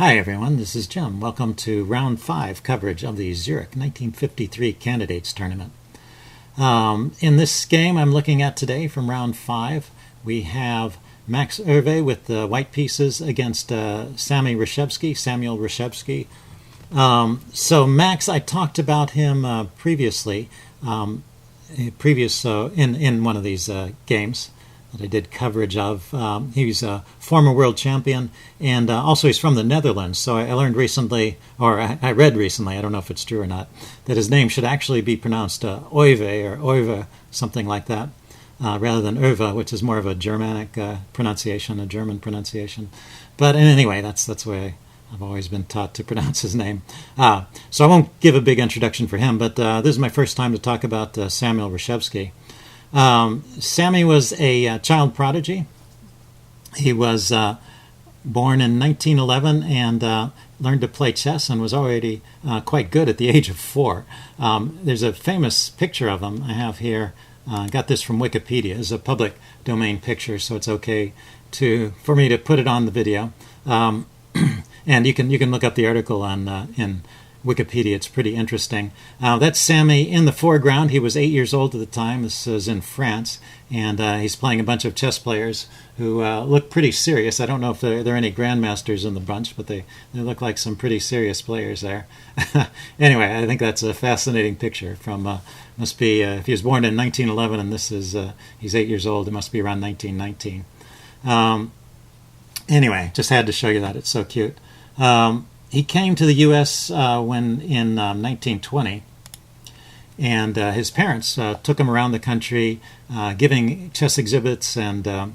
Hi everyone, this is Jim. Welcome to Round 5 coverage of the Zurich 1953 Candidates Tournament. In this game I'm looking at today from Round 5, we have Max Euwe with the white pieces against Samuel Reshevsky. So Max, I talked about him previously, in one of these games that I did coverage of. He's a former world champion, and also he's from the Netherlands. So I learned recently, or I read recently, I don't know if it's true or not, that his name should actually be pronounced Euwe or Euwe, something like that, rather than Euwe, which is more of a Germanic pronunciation, a German pronunciation. But anyway, that's the way I've always been taught to pronounce his name. So I won't give a big introduction for him, but this is my first time to talk about Samuel Reshevsky. Sammy was a child prodigy. He was born in 1911 and learned to play chess and was already quite good at the age of 4. There's a famous picture of him I have here. Got this from Wikipedia. It's a public domain picture, so it's okay for me to put it on the video. And you can look up the article in Wikipedia. It's pretty interesting. That's Sammy in the foreground. He was 8 years old at the time. This is in France, and he's playing a bunch of chess players who look pretty serious. I don't know if there are any grandmasters in the bunch, but they look like some pretty serious players there. Anyway, I think that's a fascinating picture from, must be, if he was born in 1911 and this is, he's 8 years old, it must be around 1919. Anyway, just had to show you that. It's so cute. He came to the U.S. when in 1920, and his parents took him around the country, giving chess exhibits and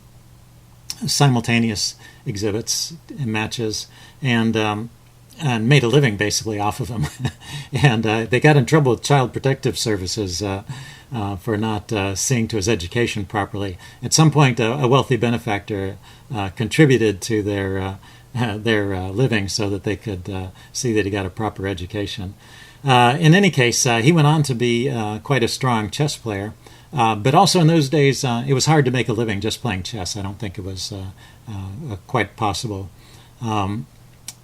simultaneous exhibits and matches, and made a living basically off of him. And they got in trouble with Child Protective Services for not seeing to his education properly. At some point, a wealthy benefactor contributed to their living so that they could see that he got a proper education. In any case, he went on to be quite a strong chess player, but also in those days it was hard to make a living just playing chess. I don't think it was quite possible.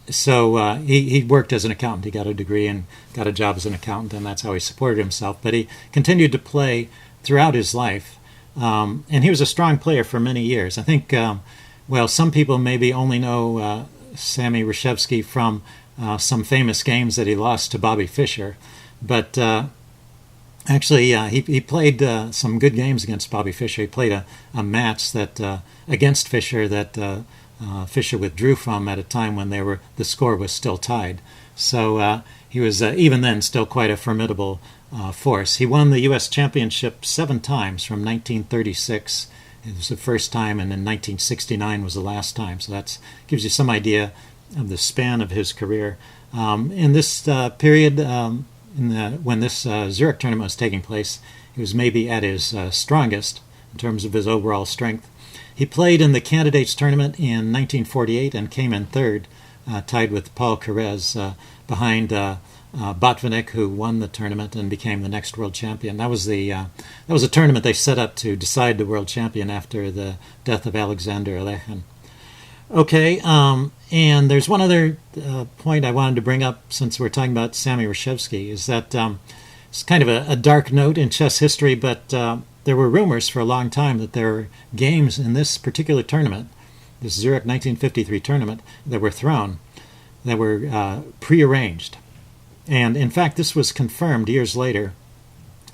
So he worked as an accountant. He got a degree and got a job as an accountant, and that's how he supported himself. But he continued to play throughout his life, and he was a strong player for many years. I think well, some people maybe only know Sammy Reshevsky from some famous games that he lost to Bobby Fischer, but actually he played some good games against Bobby Fischer. He played a match that against Fischer that Fischer withdrew from at a time when the score was still tied. So he was even then still quite a formidable force. He won the U.S. Championship 7 times from 1936. It was the first time, and in 1969 was the last time. So that gives you some idea of the span of his career. In this period, when this Zurich tournament was taking place, he was maybe at his strongest in terms of his overall strength. He played in the Candidates Tournament in 1948 and came in third, tied with Paul Carrez, behind Botvinnik, who won the tournament and became the next world champion. That was a tournament they set up to decide the world champion after the death of Alexander Alekhine. Okay, and there's one other point I wanted to bring up since we're talking about Sammy Reshevsky, is that it's kind of a dark note in chess history, but there were rumors for a long time that there were games in this particular tournament, this Zurich 1953 tournament, that were thrown, that were prearranged. And in fact, this was confirmed years later.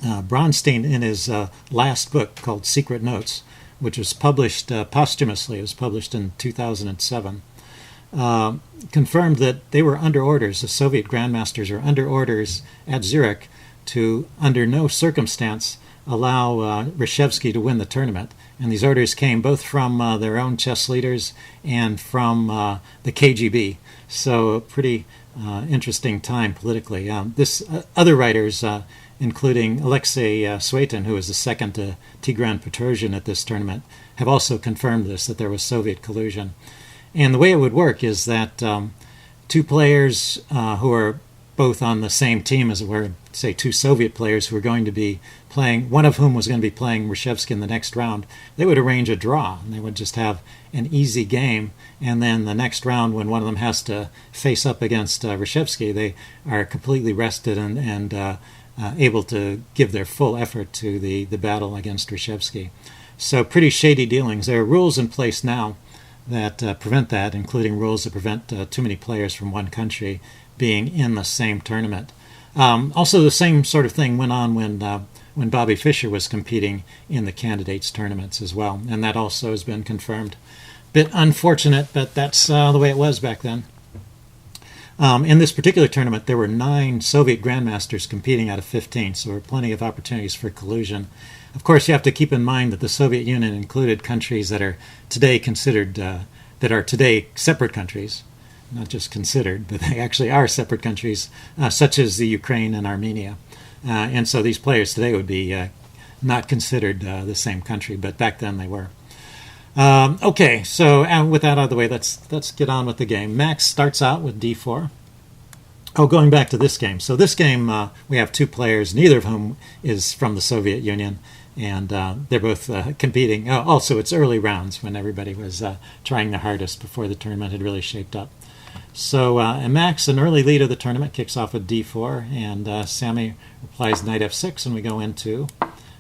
Bronstein, in his last book called Secret Notes, which was published posthumously, it was published in 2007, confirmed that they were under orders, the Soviet grandmasters are under orders at Zurich to, under no circumstance, allow Reshevsky to win the tournament. And these orders came both from their own chess leaders and from the KGB. So a pretty interesting time politically. Other writers, including Alexei Suetin, who was the second to Tigran Petrosian at this tournament, have also confirmed this, that there was Soviet collusion. And the way it would work is that two players who are both on the same team, as it were, say two Soviet players who are going to be playing, one of whom was going to be playing Reshevsky in the next round, they would arrange a draw, and they would just have an easy game. And then the next round, when one of them has to face up against Reshevsky, they are completely rested and able to give their full effort to the battle against Reshevsky. So pretty shady dealings. There are rules in place now that prevent that, including rules that prevent too many players from one country being in the same tournament. Also, the same sort of thing went on when Bobby Fischer was competing in the candidates tournaments as well, and that also has been confirmed. Bit unfortunate, but that's the way it was back then. In this particular tournament, there were 9 Soviet grandmasters competing out of 15, so there were plenty of opportunities for collusion. Of course, you have to keep in mind that the Soviet Union included countries that are today considered, that are today separate countries. Not just considered, but they actually are separate countries, such as the Ukraine and Armenia. And so these players today would be not considered the same country, but back then they were. Okay, so with that out of the way, let's get on with the game. Max starts out with d4. Oh, going back to this game. So this game, we have 2 players, neither of whom is from the Soviet Union, and they're both competing. Oh, also, it's early rounds when everybody was trying their hardest before the tournament had really shaped up. So Max, an early lead of the tournament, kicks off with d4, and Sammy replies knight f6, and we go into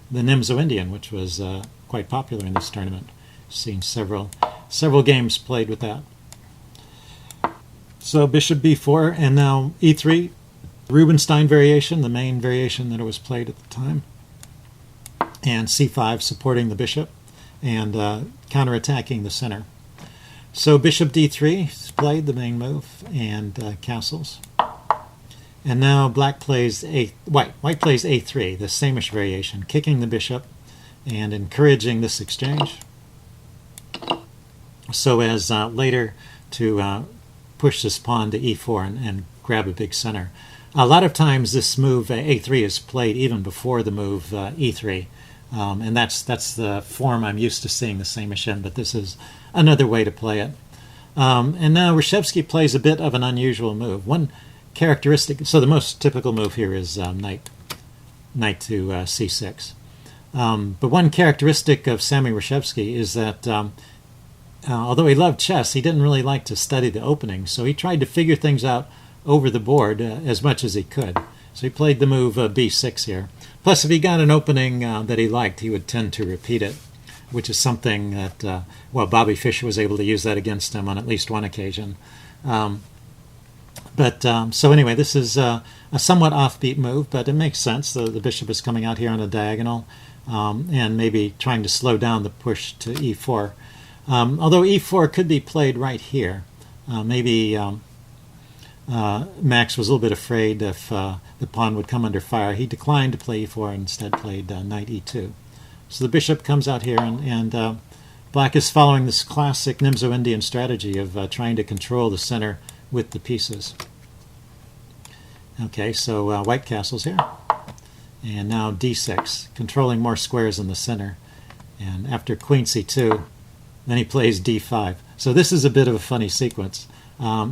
the Nimzo-Indian, which was quite popular in this tournament. Seen several games played with that. So bishop b4, and now e3, Rubinstein variation, the main variation that it was played at the time, and c5 supporting the bishop and counterattacking the center. So bishop d3 is played, the main move, and castles. And now white plays a3, the samish variation, kicking the bishop and encouraging this exchange, so as later to push this pawn to e4 and grab a big center. A lot of times this move a3 is played even before the move e3, and that's the form I'm used to seeing the samish in, but this is another way to play it. And now Reshevsky plays a bit of an unusual move. One characteristic, so the most typical move here is knight to c6. But one characteristic of Sammy Reshevsky is that although he loved chess, he didn't really like to study the openings, so he tried to figure things out over the board as much as he could. So he played the move b6 here. Plus, if he got an opening that he liked, he would tend to repeat it, which is something that, Bobby Fischer was able to use that against him on at least one occasion. So anyway, this is a somewhat offbeat move, but it makes sense. The bishop is coming out here on a diagonal and maybe trying to slow down the push to e4. Although e4 could be played right here. Maybe Max was a little bit afraid if the pawn would come under fire. He declined to play e4 and instead played knight e2. So the bishop comes out here, and Black is following this classic Nimzo-Indian strategy of trying to control the center with the pieces. Okay, so White castles here. And now d6, controlling more squares in the center. And after queen c2, then he plays d5. So this is a bit of a funny sequence.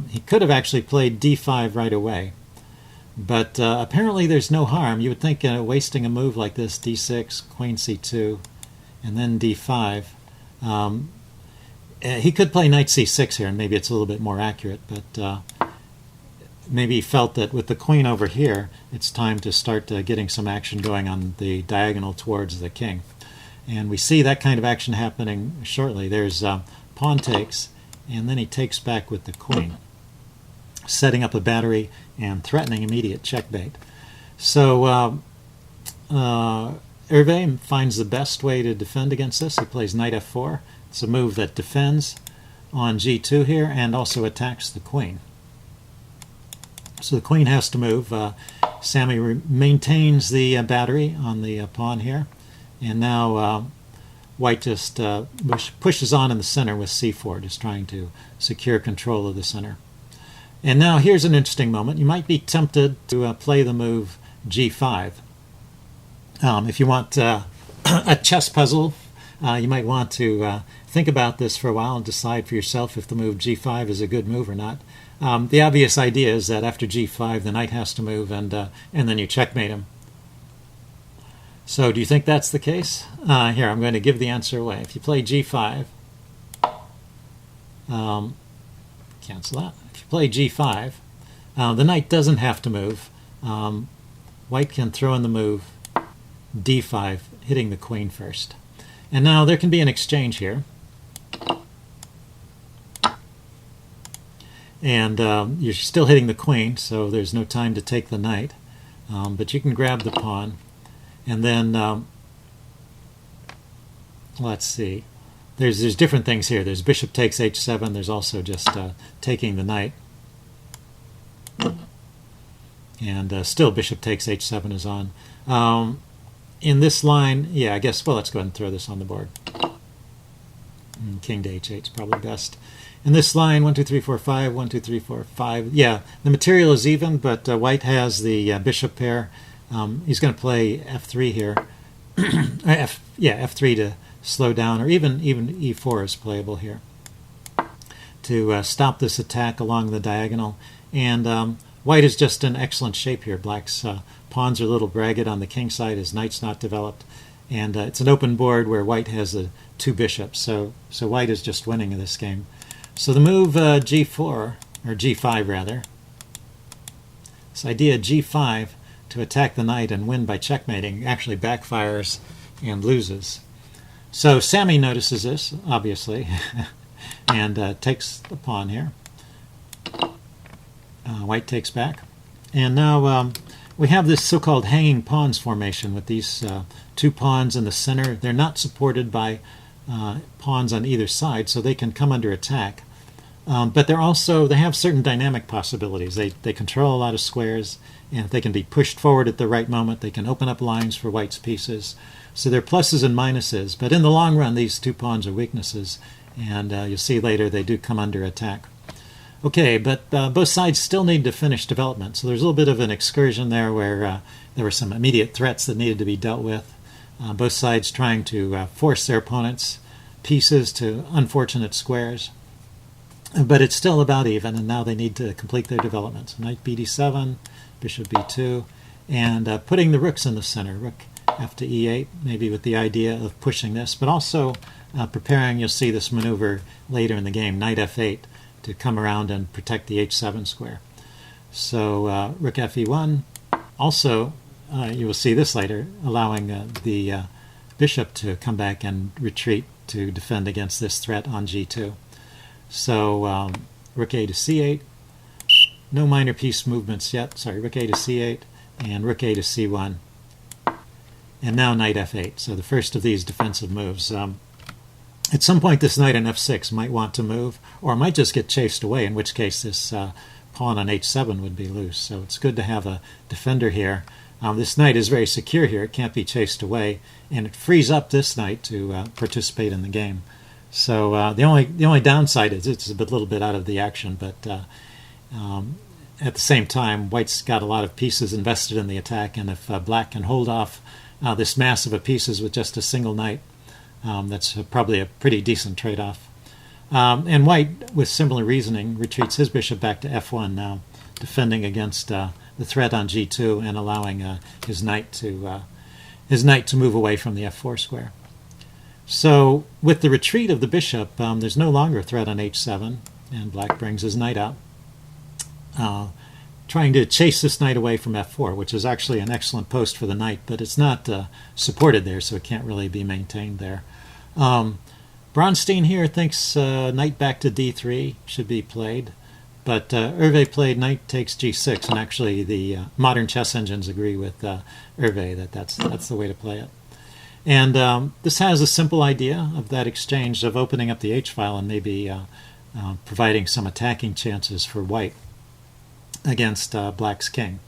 He could have actually played d5 right away. But apparently there's no harm. You would think wasting a move like this, d6, queen c2, and then d5. He could play knight c6 here, and maybe it's a little bit more accurate, but maybe he felt that with the queen over here, it's time to start getting some action going on the diagonal towards the king. And we see that kind of action happening shortly. There's pawn takes, and then he takes back with the queen, setting up a battery and threatening immediate checkmate. So Euwe finds the best way to defend against this. He plays knight f4. It's a move that defends on g2 here and also attacks the queen. So the queen has to move. Sammy maintains the battery on the pawn here. And now White just pushes on in the center with c4, just trying to secure control of the center. And now here's an interesting moment. You might be tempted to play the move g5. If you want a chess puzzle, you might want to think about this for a while and decide for yourself if the move g5 is a good move or not. The obvious idea is that after g5, the knight has to move, and then you checkmate him. So do you think that's the case? Here, I'm going to give the answer away. If you play g5, cancel that. If you play g5, the knight doesn't have to move. White can throw in the move d5, hitting the queen first. And now there can be an exchange here. And you're still hitting the queen, so there's no time to take the knight. But you can grab the pawn. And then, let's see. There's different things here. There's bishop takes h7. There's also just taking the knight. And still bishop takes h7 is on. In this line, yeah, I guess, well, let's go ahead and throw this on the board. King to h8 is probably best. In this line, 1, 2, 3, 4, 5, 1, 2, 3, 4, 5. Yeah, the material is even, but white has the bishop pair. He's going to play f3 here. F3 to slow down, or even e4 is playable here to stop this attack along the diagonal. And white is just in excellent shape here. Black's pawns are a little ragged on the king side. His knight's not developed. And it's an open board where white has two bishops. So white is just winning in this game. So the move g4, or g5 rather, this idea g5 to attack the knight and win by checkmating actually backfires and loses. So Sammy notices this, obviously, and takes the pawn here. White takes back. And now we have this so-called hanging pawns formation with these two pawns in the center. They're not supported by pawns on either side, so they can come under attack. But they have certain dynamic possibilities. They control a lot of squares, and if they can be pushed forward at the right moment, they can open up lines for white's pieces. So they're pluses and minuses, but in the long run, these two pawns are weaknesses, and you'll see later they do come under attack. Okay, but both sides still need to finish development, so there's a little bit of an excursion there where there were some immediate threats that needed to be dealt with. Both sides trying to force their opponents' pieces to unfortunate squares. But it's still about even, and now they need to complete their development. So knight bd7, bishop b2, and putting the rooks in the center. Rook f to e8, maybe with the idea of pushing this, but also preparing, you'll see this maneuver later in the game, knight f8, to come around and protect the h7 square. So rook f e1, also, you will see this later, allowing the bishop to come back and retreat to defend against this threat on g2. So rook a to c8, no minor piece movements yet. Sorry, rook a to c8 and rook a to c1. And now knight f8, so the first of these defensive moves. At some point this knight on f6 might want to move, or might just get chased away, in which case this pawn on h7 would be loose. So it's good to have a defender here. This knight is very secure here. It can't be chased away, and it frees up this knight to participate in the game. So the only downside is it's a little bit out of the action, but at the same time, white's got a lot of pieces invested in the attack, and if black can hold off this mass of pieces with just a single knight, that's probably a pretty decent trade-off. And white, with similar reasoning, retreats his bishop back to f1 now, defending against the threat on g2 and allowing his knight to move away from the f4 square. So with the retreat of the bishop, there's no longer a threat on h7, and black brings his knight out, trying to chase this knight away from f4, which is actually an excellent post for the knight, but it's not supported there, so it can't really be maintained there. Bronstein here thinks knight back to d3 should be played, but Euwe played knight takes g6, and actually the modern chess engines agree with Euwe that that's the way to play it. And this has a simple idea of that exchange of opening up the h-file and maybe providing some attacking chances for white against black's king.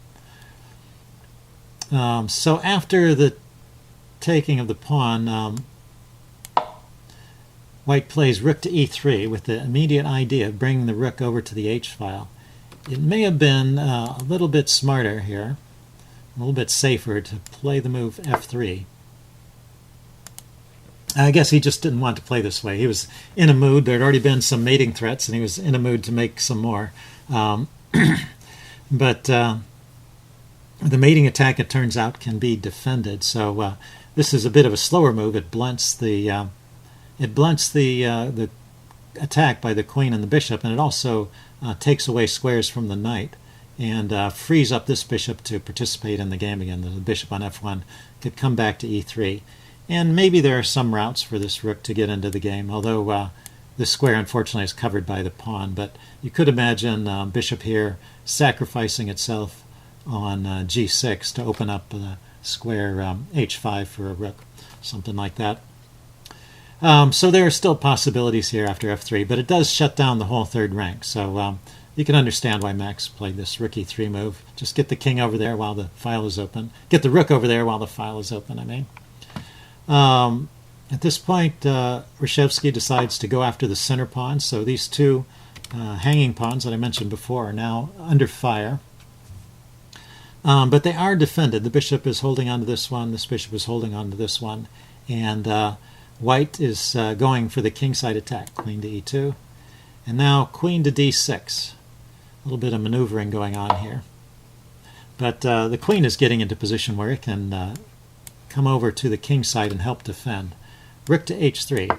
So after the taking of the pawn, white plays rook to e3 with the immediate idea of bringing the rook over to the h-file. It may have been a little bit smarter here, a little bit safer to play the move f3. I guess he just didn't want to play this way. He was in a mood. There had already been some mating threats, and he was in a mood to make some more. But The mating attack, it turns out, can be defended. So this is a bit of a slower move. It blunts the the attack by the queen and the bishop, and it also takes away squares from the knight and frees up this bishop to participate in the game again. The bishop on f1 could come back to e3. And maybe there are some routes for this rook to get into the game, although this square unfortunately is covered by the pawn. But you could imagine bishop here sacrificing itself on g6 to open up the square h5 for a rook, something like that. So there are still possibilities here after f3, but it does shut down the whole third rank. So you can understand why Max played this rook e3 move. Just get the king over there while the file is open. Get the rook over there while the file is open, I mean. At this point, Reshevsky decides to go after the center pawn. So these two hanging pawns that I mentioned before are now under fire. But they are defended. The bishop is holding on to this one. This bishop is holding on to this one. And white is going for the kingside attack. Queen to e2. And now queen to d6. A little bit of maneuvering going on here. But the queen is getting into position where it can come over to the king side and help defend. Rook to h3.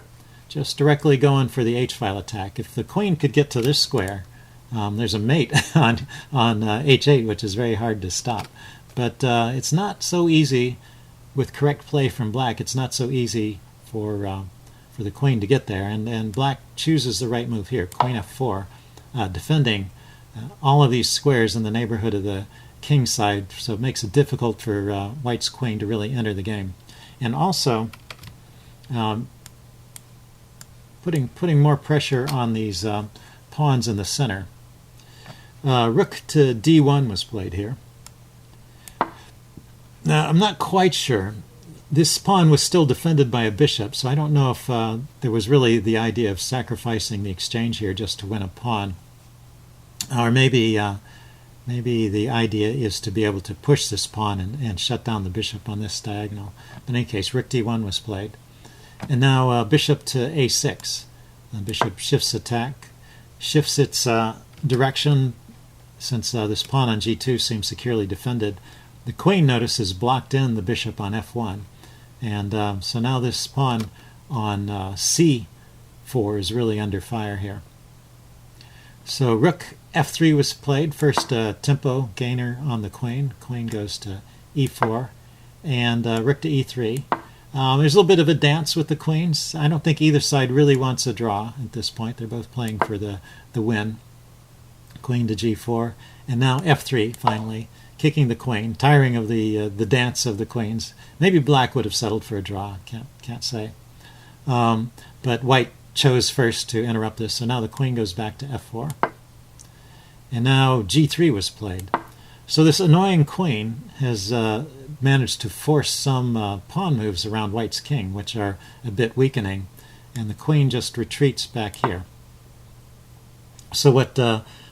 Just directly going for the h-file attack. If the queen could get to this square, there's a mate on h8, which is very hard to stop. But it's not so easy with correct play from black. It's not so easy for the queen to get there. And black chooses the right move here, queen f4, defending all of these squares in the neighborhood of the king side, so it makes it difficult for white's queen to really enter the game. And also putting more pressure on these pawns in the center. Rook to d1 was played here. Now, I'm not quite sure. This pawn was still defended by a bishop, so I don't know if there was really the idea of sacrificing the exchange here just to win a pawn. Or maybe the idea is to be able to push this pawn and shut down the bishop on this diagonal. But in any case, rook d1 was played. And now bishop to a6. The bishop shifts its direction, since this pawn on g2 seems securely defended. The queen, notice, is blocked in the bishop on f1. And so now this pawn on c4 is really under fire here. So rook f3 was played. First tempo gainer on the queen. Queen goes to e4. And rook to e3. There's a little bit of a dance with the queens. I don't think either side really wants a draw at this point. They're both playing for the win. Queen to g4. And now f3, finally, kicking the queen, tiring of the dance of the queens. Maybe black would have settled for a draw. Can't say. But white chose first to interrupt this, so now the queen goes back to f4. And now g3 was played. So this annoying queen has managed to force some pawn moves around white's king, which are a bit weakening, and the queen just retreats back here. So what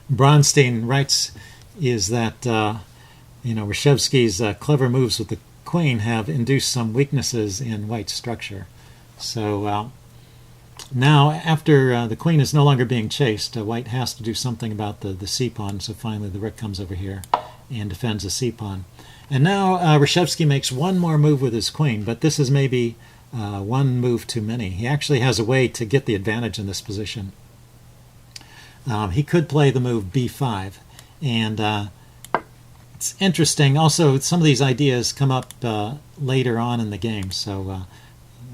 Bronstein writes is that Reshevsky's clever moves with the queen have induced some weaknesses in white's structure. So now, after the queen is no longer being chased, white has to do something about the c-pawn, so finally the rook comes over here and defends the c-pawn. And now Reshevsky makes one more move with his queen, but this is maybe one move too many. He actually has a way to get the advantage in this position. He could play the move b5, and it's interesting. Also, some of these ideas come up later on in the game, so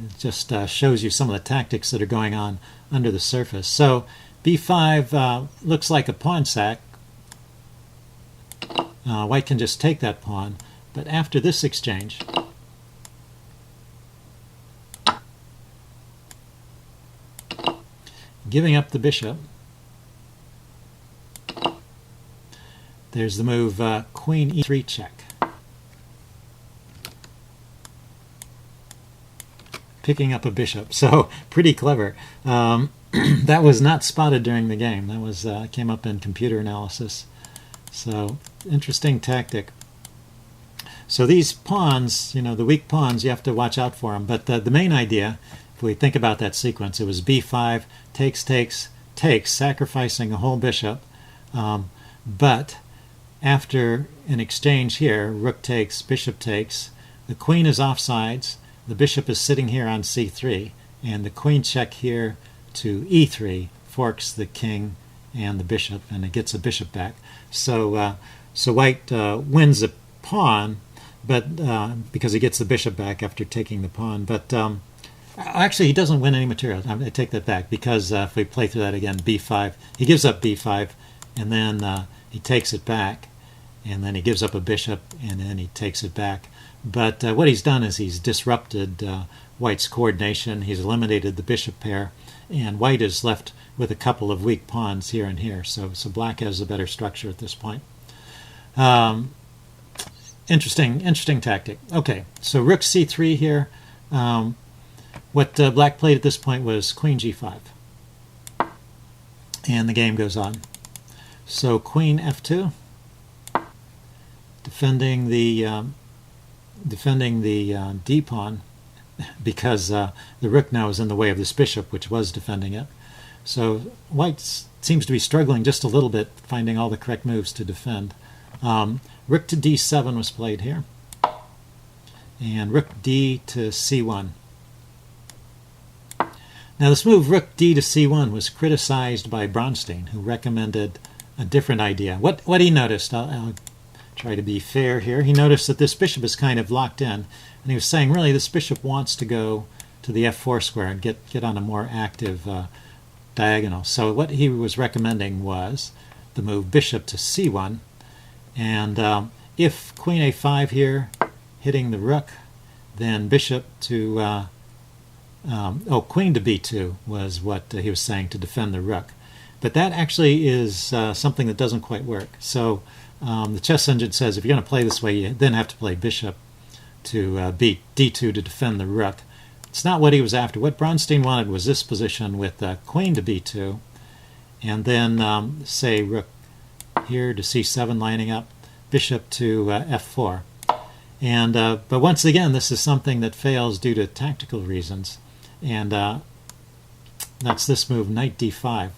it just shows you some of the tactics that are going on under the surface. So b5 looks like a pawn sack. White can just take that pawn, but after this exchange, giving up the bishop, there's the move queen e3 check. Picking up a bishop, so pretty clever. That was not spotted during the game. That was came up in computer analysis. So interesting tactic. So these pawns, the weak pawns, you have to watch out for them. But the main idea, if we think about that sequence, it was b5, takes, sacrificing a whole bishop. But after an exchange here, rook takes, bishop takes, the queen is offsides, the bishop is sitting here on c3, and the queen check here to e3 forks the king and the bishop, and it gets a bishop back. So white wins a pawn, but because he gets the bishop back after taking the pawn. But actually, he doesn't win any material. I take that back, because if we play through that again, b5, he gives up b5, and then he takes it back, and then he gives up a bishop, and then he takes it back. But what he's done is he's disrupted white's coordination. He's eliminated the bishop pair, and white is left with a couple of weak pawns here and here. So black has a better structure at this point. Interesting tactic. Okay, so rook c3 here. What black played at this point was queen g5, and the game goes on. So queen f2, defending the d pawn, because the rook now is in the way of this bishop, which was defending it. So white seems to be struggling just a little bit, finding all the correct moves to defend. Rook to d7 was played here, and rook d to c1. Now this move, rook d to c1, was criticized by Bronstein, who recommended a different idea. What he noticed, I'll try to be fair here, he noticed that this bishop is kind of locked in, and he was saying really this bishop wants to go to the f4 square and get on a more active diagonal. So what he was recommending was the move bishop to c1, and if queen a5 here, hitting the rook, then bishop to queen to b2 was what he was saying to defend the rook. But that actually is something that doesn't quite work. So the chess engine says if you're going to play this way, you then have to play bishop to d2 to defend the rook. It's not what he was after. What Bronstein wanted was this position with queen to b2, and then say rook here to c7 lining up, bishop to f4. And but once again, this is something that fails due to tactical reasons, and that's this move, knight d5,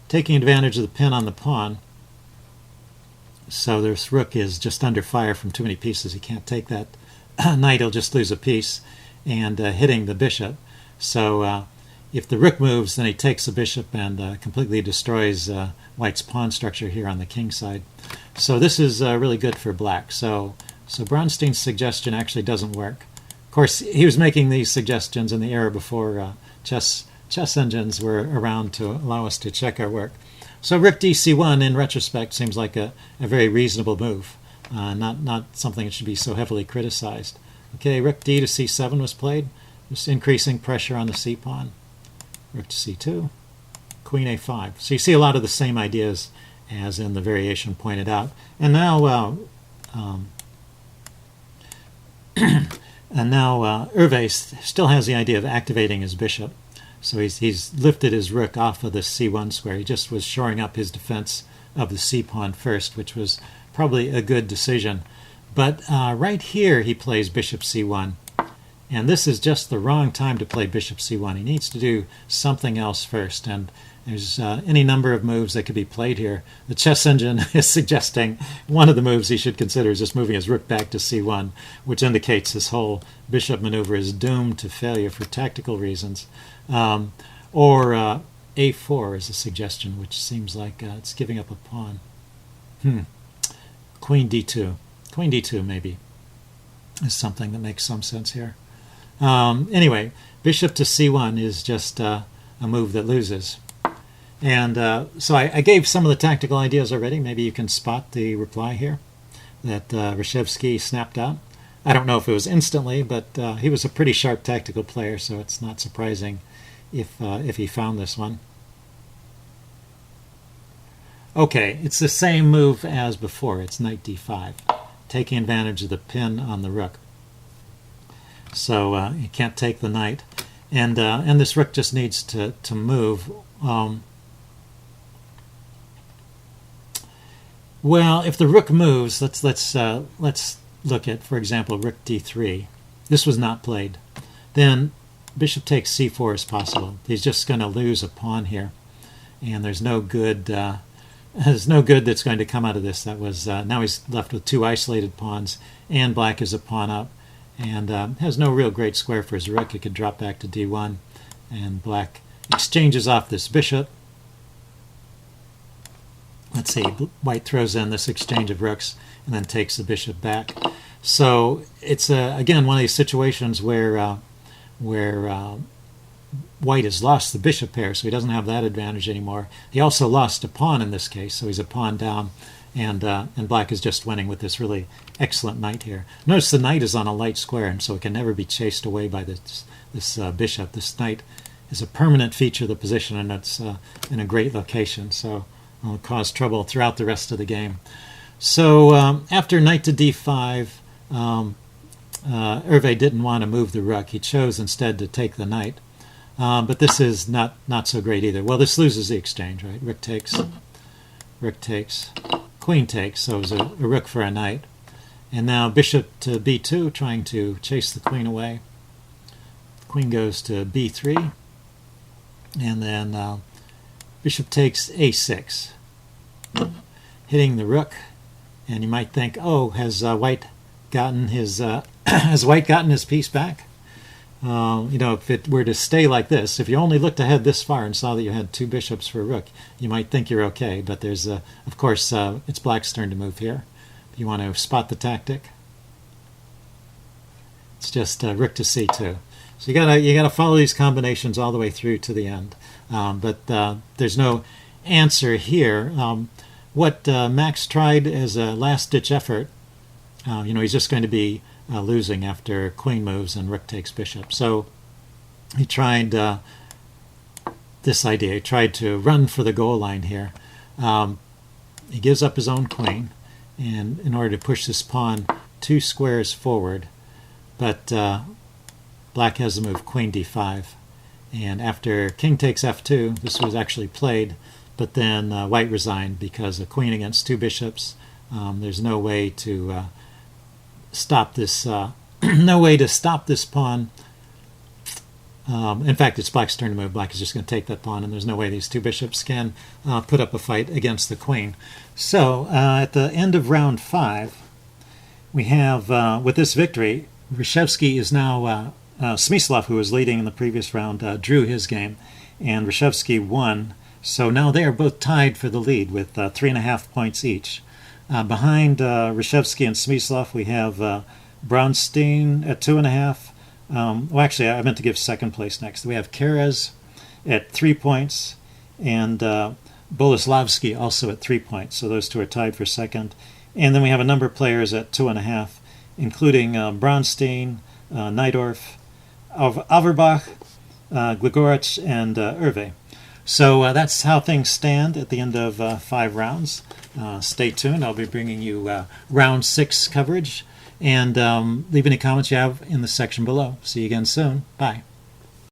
taking advantage of the pin on the pawn. So this rook is just under fire from too many pieces. He can't take that knight, he'll just lose a piece, and hitting the bishop. So if the rook moves, then he takes the bishop and completely destroys white's pawn structure here on the king side. So this is really good for black. So Bronstein's suggestion actually doesn't work. Of course, he was making these suggestions in the era before chess engines were around to allow us to check our work. So rook d c1, in retrospect, seems like a very reasonable move, not something that should be so heavily criticized. Okay, rook d to c7 was played, just increasing pressure on the c-pawn. Rook to c2, queen a5. So you see a lot of the same ideas as in the variation pointed out. And now Euwe still has the idea of activating his bishop. So he's lifted his rook off of the c1 square. He just was shoring up his defense of the c-pawn first, which was probably a good decision. But right here he plays bishop c1. And this is just the wrong time to play bishop c1. He needs to do something else first. And there's any number of moves that could be played here. The chess engine is suggesting one of the moves he should consider is just moving his rook back to c1, which indicates this whole bishop maneuver is doomed to failure for tactical reasons. Or a4 is a suggestion, which seems like it's giving up a pawn. Queen d2. Queen d2 maybe is something that makes some sense here. Anyway, bishop to c1 is just a move that loses. And so I gave some of the tactical ideas already. Maybe you can spot the reply here that Reshevsky snapped out. I don't know if it was instantly, but he was a pretty sharp tactical player, so it's not surprising if he found this one. Okay, it's the same move as before. It's knight d5, taking advantage of the pin on the rook. So you can't take the knight, and this rook just needs to move. Well, if the rook moves, let's look at, for example, rook d3. This was not played. Then bishop takes c4 is possible. He's just going to lose a pawn here, and there's no good there's no good that's going to come out of this. That was now he's left with 2 isolated pawns, and black is a pawn up, and has no real great square for his rook. He could drop back to d1, and black exchanges off this bishop. Let's see, white throws in this exchange of rooks and then takes the bishop back. So it's again one of these situations where white has lost the bishop pair, so he doesn't have that advantage anymore. He also lost a pawn in this case, so he's a pawn down, and black is just winning with this really excellent knight here. Notice the knight is on a light square, and so it can never be chased away by this bishop. This knight is a permanent feature of the position, and it's in a great location, so it'll cause trouble throughout the rest of the game. So after knight to d5, Euwe didn't want to move the rook. He chose instead to take the knight. But this is not so great either. Well, this loses the exchange, right? Rook takes, queen takes, so it was a rook for a knight. And now bishop to b2, trying to chase the queen away. Queen goes to b3, and then bishop takes a6, hitting the rook. And you might think, oh, has white gotten his piece back? If it were to stay like this, if you only looked ahead this far and saw that you had 2 bishops for a rook, you might think you're okay. But there's, of course, it's black's turn to move here. You want to spot the tactic. It's just rook to c2. So you gotta follow these combinations all the way through to the end. But there's no answer here. What Max tried as a last-ditch effort, he's just going to be losing after queen moves and rook takes bishop. So he tried this idea. He tried to run for the goal line here. He gives up his own queen, and in order to push this pawn 2 squares forward, but black has the move queen d5. And after king takes f2, this was actually played, but then white resigned because a queen against 2 bishops. There's no way to stop this. No way to stop this pawn. In fact, it's black's turn to move. Black is just going to take that pawn, and there's no way these 2 bishops can put up a fight against the queen. So at the end of round 5, we have with this victory, Reshevsky is now Smyslov, who was leading in the previous round, drew his game, and Reshevsky won. So now they are both tied for the lead with 3.5 points each. Behind Reshevsky and Smyslov, we have Bronstein at 2.5. Well, actually, I meant to give second place next. We have Keres at 3 points, and Boleslavsky also at 3 points. So those two are tied for second. And then we have a number of players at 2.5, including Bronstein, Najdorf, Averbach, Gligorich, and Euwe. So that's how things stand at the end of 5 rounds. Stay tuned. I'll be bringing you round 6 coverage. And leave any comments you have in the section below. See you again soon. Bye.